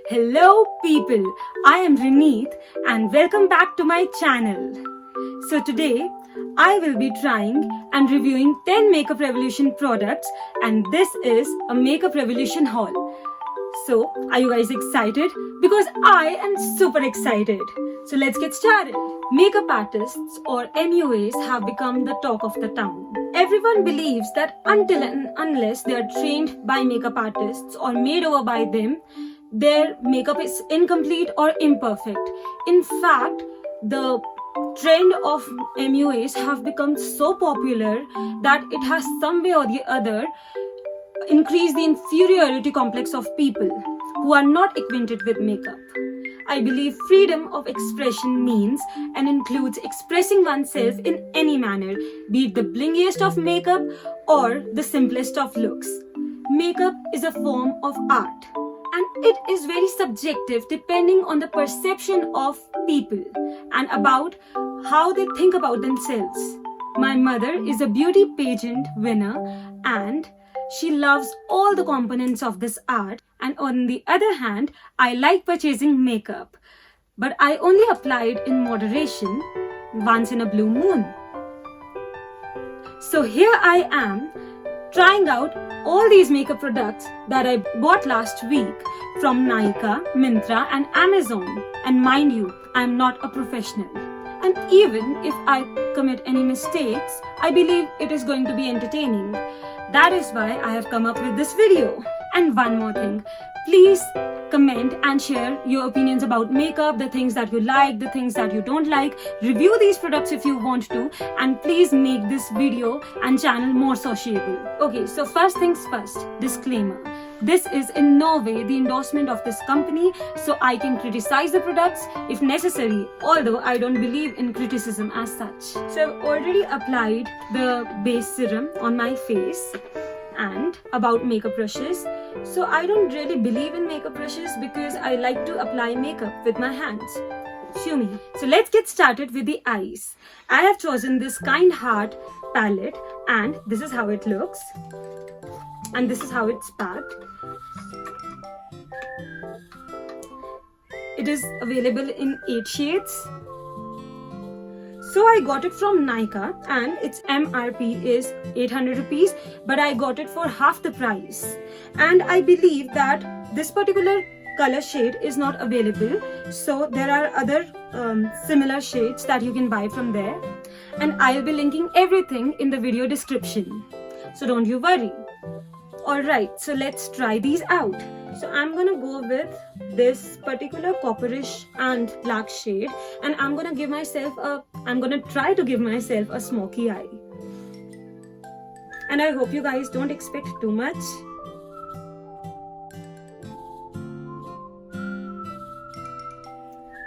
Hello people, I am Rineet and welcome back to my channel. So today I will be trying and reviewing 10 Makeup Revolution products and this is a Makeup Revolution haul. So are you guys excited? Because I am super excited. So let's get started. Makeup artists or MUAs have become the talk of the town. Everyone believes that until and unless they are trained by makeup artists or made over by them, their makeup is incomplete or imperfect. In fact, the trend of MUAs have become so popular that it has some way or the other increased the inferiority complex of people who are not acquainted with makeup. I believe freedom of expression means and includes expressing oneself in any manner, be it the blingiest of makeup or the simplest of looks. Makeup is a form of art and it is very subjective depending on the perception of people and about how they think about themselves. My mother is a beauty pageant winner and she loves all the components of this art, and on the other hand, I like purchasing makeup, but I only apply it in moderation once in a blue moon. So here I am trying out all these makeup products that I bought last week from Nykaa, Myntra and Amazon. And mind you, I'm not a professional. And even if I commit any mistakes, I believe it is going to be entertaining. That is why I have come up with this video. And one more thing, please comment and share your opinions about makeup, the things that you like, the things that you don't like. Review these products if you want to, and please make this video and channel more sociable. Okay, so first things first, disclaimer. This is in no way the endorsement of this company, so I can criticize the products if necessary, although I don't believe in criticism as such. So I've already applied the base serum on my face. And about makeup brushes, so I don't really believe in makeup brushes because I like to apply makeup with my hands. Sue me. So let's get started with the eyes. I have chosen this Kind Heart palette and this is how it looks and this is how it's packed. It is available in 8 shades. So I got it from Nykaa and its MRP is 800 rupees, but I got it for half the price. And I believe that this particular color shade is not available. So there are other similar shades that you can buy from there. And I'll be linking everything in the video description. So don't you worry. Alright, so let's try these out. So I'm gonna go with this particular copperish and black shade, and I'm gonna try to give myself a smoky eye. And I hope you guys don't expect too much.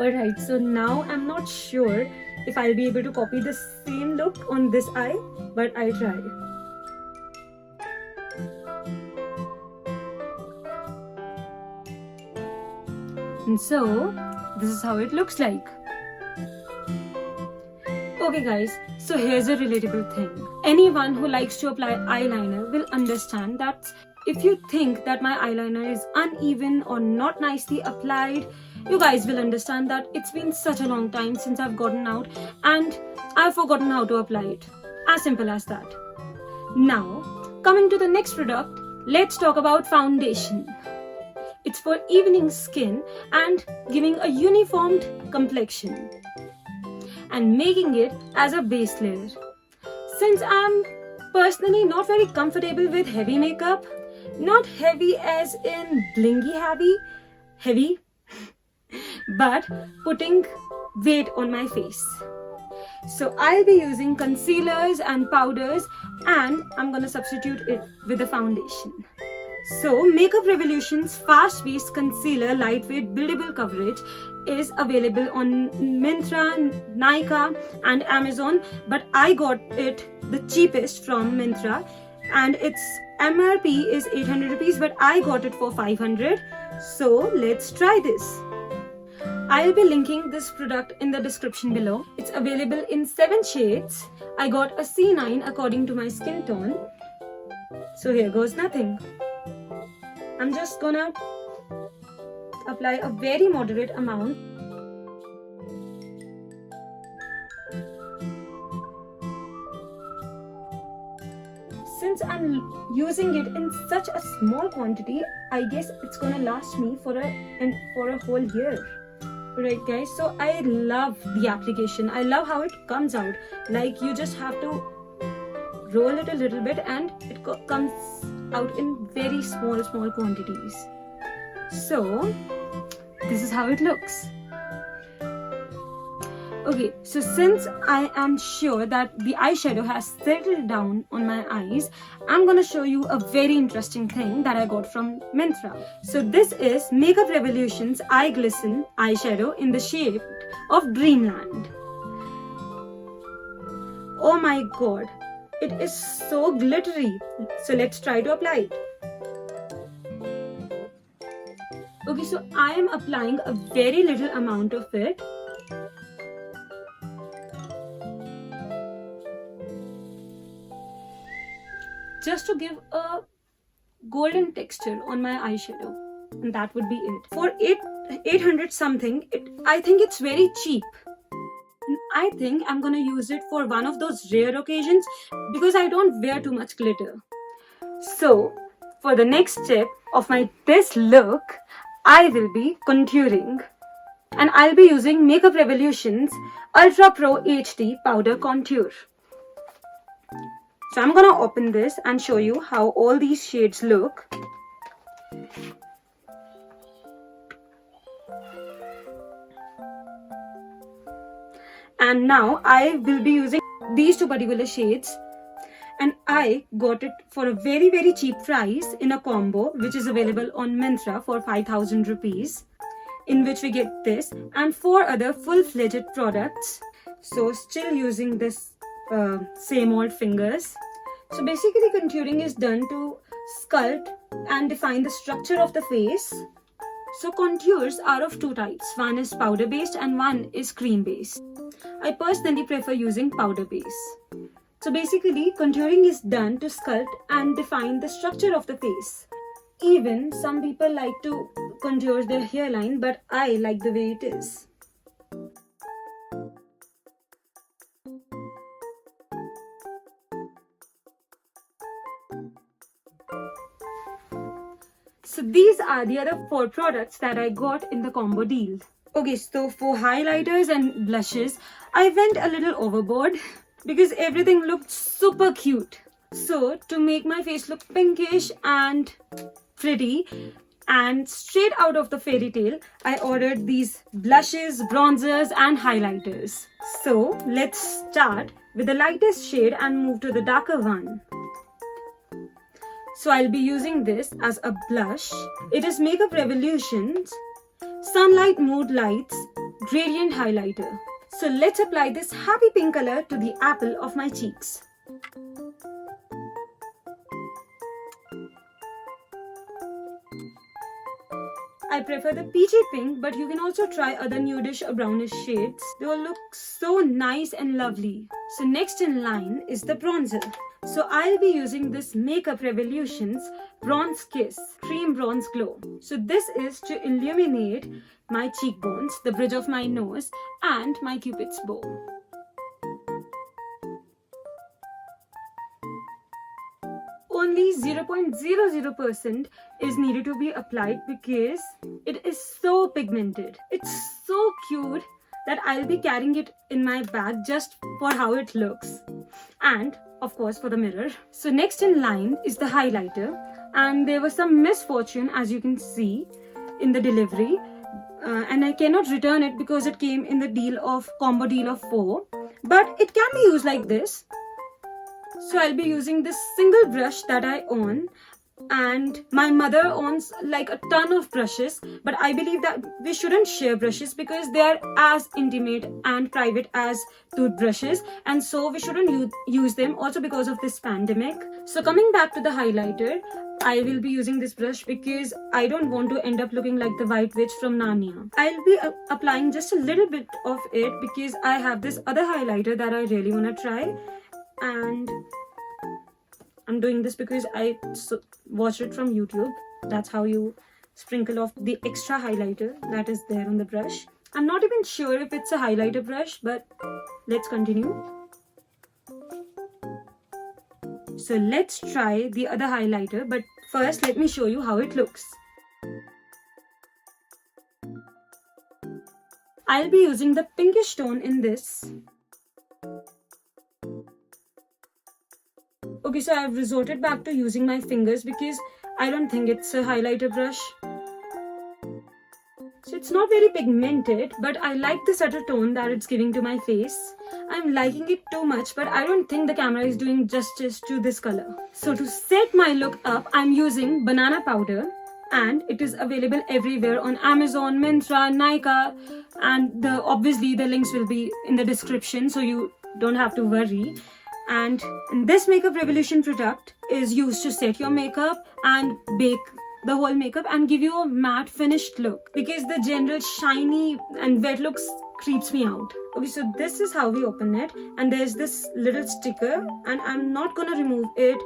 Alright, so now I'm not sure if I'll be able to copy the same look on this eye, but I'll try. And so, this is how it looks like. Okay guys, so here's a relatable thing. Anyone who likes to apply eyeliner will understand that if you think that my eyeliner is uneven or not nicely applied, you guys will understand that it's been such a long time since I've gotten out and I've forgotten how to apply it. As simple as that. Now, coming to the next product, let's talk about foundation. It's for evening skin and giving a uniformed complexion and making it as a base layer. Since I'm personally not very comfortable with heavy makeup, not heavy as in blingy heavy, but putting weight on my face. So I'll be using concealers and powders and I'm gonna substitute it with a foundation. So Makeup Revolution's fast-paced concealer lightweight buildable coverage is available on Myntra, Nykaa and Amazon, but I got it the cheapest from Myntra and its MRP is 800 rupees, but I got it for 500. So let's try this. I'll be linking this product in the description below. It's available in 7 shades. I got a C9 according to my skin tone. So here goes nothing. I'm just gonna apply a very moderate amount. Since I'm using it in such a small quantity, I guess it's gonna last me for a whole year. Right guys, so I love the application. I love how it comes out. Like you just have to roll it a little bit and it comes out in very small quantities. So this is how it looks. Okay, so since I am sure that the eyeshadow has settled down on my eyes, I'm gonna show you a very interesting thing that I got from Myntra. So this is Makeup Revolution's Eye Glisten eyeshadow in the shade of Dreamland. Oh my god, it is so glittery. So let's try to apply it. Okay, so I am applying a very little amount of it. Just to give a golden texture on my eyeshadow, and that would be it. For 800 something, I think it's very cheap. I think I'm gonna use it for one of those rare occasions because I don't wear too much glitter. So for the next step of this look, I will be contouring, and I'll be using Makeup Revolution's Ultra Pro HD Powder Contour. So I'm gonna open this and show you how all these shades look. And now I will be using these two particular shades, and I got it for a very cheap price in a combo which is available on Myntra for 5,000 rupees, in which we get this and 4 other full-fledged products. So still using this same old fingers. So basically contouring is done to sculpt and define the structure of the face. So contours are of 2 types. One is powder based and one is cream based. I personally prefer using powder base. So basically contouring is done to sculpt and define the structure of the face. Even some people like to contour their hairline, but I like the way it is. So these are the other 4 products that I got in the combo deal. Okay, so for highlighters and blushes, I went a little overboard because everything looked super cute. So to make my face look pinkish and pretty and straight out of the fairy tale, I ordered these blushes, bronzers and highlighters. So let's start with the lightest shade and move to the darker one. So I'll be using this as a blush. It is Makeup Revolution's Sunlight Mood Lights Gradient Highlighter. So let's apply this happy pink color to the apple of my cheeks. I prefer the peachy pink, but you can also try other nudish or brownish shades. They will look so nice and lovely. So next in line is the bronzer. So I'll be using this Makeup Revolution's Bronze Kiss Cream Bronze Glow. So this is to illuminate my cheekbones, the bridge of my nose and my cupid's bow. Only 0.00% is needed to be applied because it is so pigmented. It's so cute that I'll be carrying it in my bag just for how it looks, and of course for the mirror. So next in line is the highlighter, and there was some misfortune as you can see in the delivery, and I cannot return it because it came in the combo deal of 4, but it can be used like this. So I'll be using this single brush that I own, and my mother owns like a ton of brushes, but I believe that we shouldn't share brushes because they are as intimate and private as toothbrushes, and so we shouldn't use them also because of this pandemic. So coming back to the highlighter, I will be using this brush because I don't want to end up looking like the White Witch from Narnia. I'll be applying just a little bit of it because I have this other highlighter that I really want to try, and I'm doing this because I watched it from YouTube. That's how you sprinkle off the extra highlighter that is there on the brush. I'm not even sure if it's a highlighter brush, but let's continue. So let's try the other highlighter, but first let me show you how it looks. I'll be using the pinkish tone in this. Okay, so I've resorted back to using my fingers because I don't think it's a highlighter brush. So it's not very pigmented, but I like the subtle tone that it's giving to my face. I'm liking it too much, but I don't think the camera is doing justice to this color. So to set my look up, I'm using banana powder, and it is available everywhere on Amazon, Myntra, Nykaa, and obviously the links will be in the description, so you don't have to worry. And this Makeup Revolution product is used to set your makeup and bake the whole makeup and give you a matte finished look, because the general shiny and wet looks creeps me out. Okay, so this is how we open it, and there's this little sticker, and I'm not gonna remove it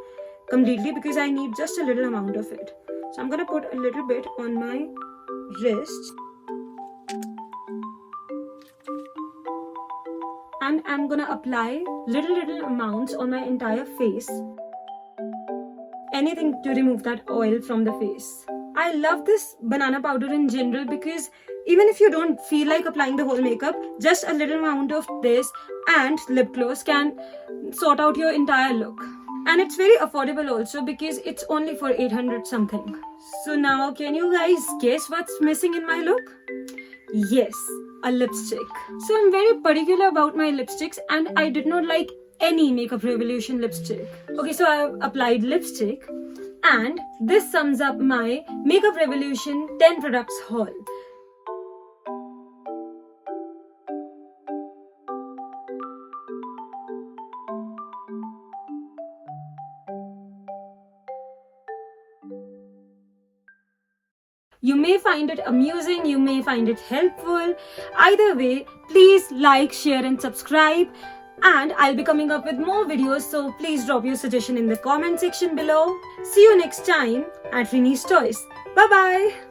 completely because I need just a little amount of it. So I'm gonna put a little bit on my wrist, and I'm gonna apply little amounts on my entire face. Anything to remove that oil from the face. I love this banana powder in general because even if you don't feel like applying the whole makeup, just a little amount of this and lip gloss can sort out your entire look. And it's very affordable also because it's only for 800 something. So now can you guys guess what's missing in my look? Yes, a lipstick. So I'm very particular about my lipsticks, and I did not like any Makeup Revolution lipstick. Okay, so I've applied lipstick, and this sums up my Makeup Revolution 10 products haul. You may find it amusing, you may find it helpful. Either way, please like, share and subscribe. And I'll be coming up with more videos, so please drop your suggestion in the comment section below. See you next time at Rini's Toys. Bye bye.